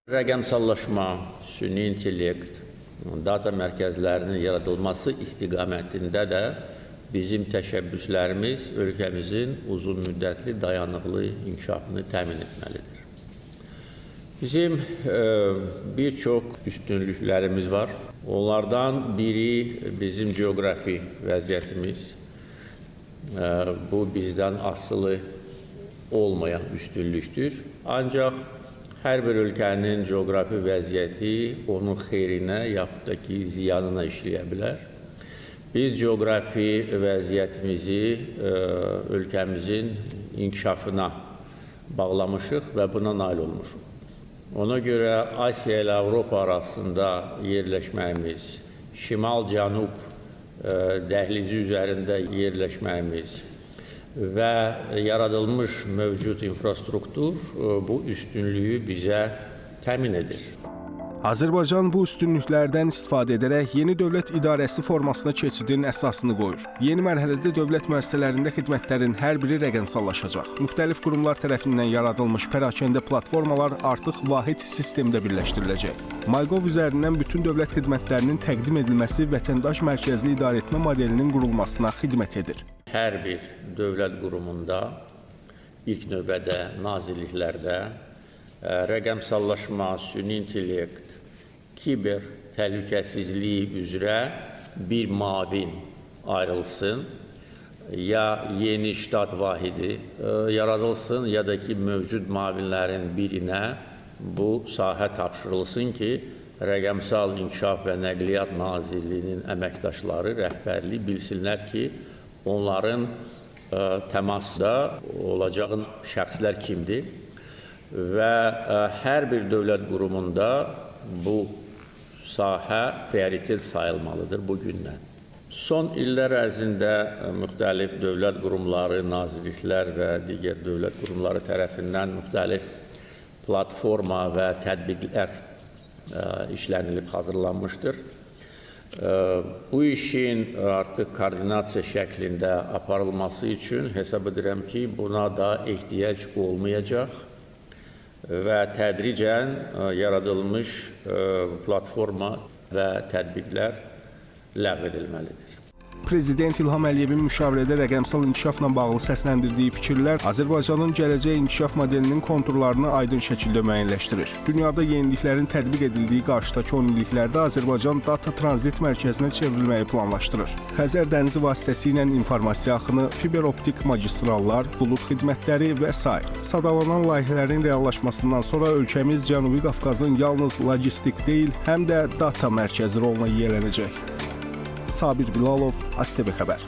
Rəqəmsallaşma, süni intellekt, data mərkəzlərinin yaradılması istiqamətində də bizim təşəbbüslərimiz ölkəmizin uzun müddətli dayanıqlı inkişafını təmin etməlidir. Bizim bir çox üstünlüklərimiz var. Onlardan biri bizim coğrafi vəziyyətimiz. Bu bizdən asılı olmayan üstünlükdür. Ancaq hər bir ölkənin coğrafi vəziyyəti onun xeyrinə, yaxud da ki, ziyanına işləyə bilər. Biz coğrafi vəziyyətimizi ölkəmizin inkişafına bağlamışıq və buna nail olmuşuq. Ona görə Asiya ilə Avropa arasında yerləşməyimiz, şimal-cənub dəhlizi üzərində yerləşməyimiz və yaradılmış mövcud infrastruktur bu üstünlüyü bizə təmin edir. Azərbaycan bu üstünlüklərdən istifadə edərək yeni dövlət idarəsi formasına keçidin əsasını qoyur. Yeni mərhələdə dövlət müəssisələrində xidmətlərin hər biri rəqəmsallaşacaq. Müxtəlif qurumlar tərəfindən yaradılmış pərakəndə platformalar artıq vahid sistemdə birləşdiriləcək. MyGov üzərindən bütün dövlət xidmətlərinin təqdim edilməsi vətəndaş mərkəzli idarəetmə modelinin qurulmasına xidmət edir. Hər bir dövlət qurumunda, ilk növbədə nazirliklərdə rəqəmsallaşma, süni intellekt, kiber təhlükəsizliyi üzrə bir müavin ayrılsın, ya yeni ştat vahidi yaradılsın, ya da ki, mövcud müavinlərin birinə bu sahə tapşırılsın ki, Rəqəmsal İnkişaf və Nəqliyyat Nazirliyinin əməkdaşları, rəhbərliyi bilsinlər ki, onların təmasda olacaq şəxslər kimdir və hər bir dövlət qurumunda bu sahə prioritet sayılmalıdır bugündən. Son illər ərzində müxtəlif dövlət qurumları, nazirliklər və digər dövlət qurumları tərəfindən müxtəlif platforma və tədbiqlər işlənilib, hazırlanmışdır. Bu işin artıq koordinasiya şəklində aparılması üçün hesab edirəm ki, buna da ehtiyac olmayacaq və tədricən yaradılmış platforma və tədbiqlər ləğv edilməlidir. Prezident İlham Əliyevin müşavirədə rəqəmsal inkişafla bağlı səsləndirdiyi fikirlər Azərbaycanın gələcək inkişaf modelinin konturlarını aydın şəkildə müəyyənləşdirir. Dünyada yeniliklərin tətbiq edildiyi qarşıdakı 10 illiklərdə Azərbaycan data tranzit mərkəzinə çevrilməyi planlaşdırır. Xəzər dənizi vasitəsilə informasiya axını, fiberoptik magistrallar, bulud xidmətləri və s. Sadalanan layihələrin reallaşmasından sonra ölkəmiz Cənubi Qafqazın yalnız logistik deyil, həm də data mərkəzi roluna yiyələnəcək. Sabir Bilalov, ASTV Xəbər.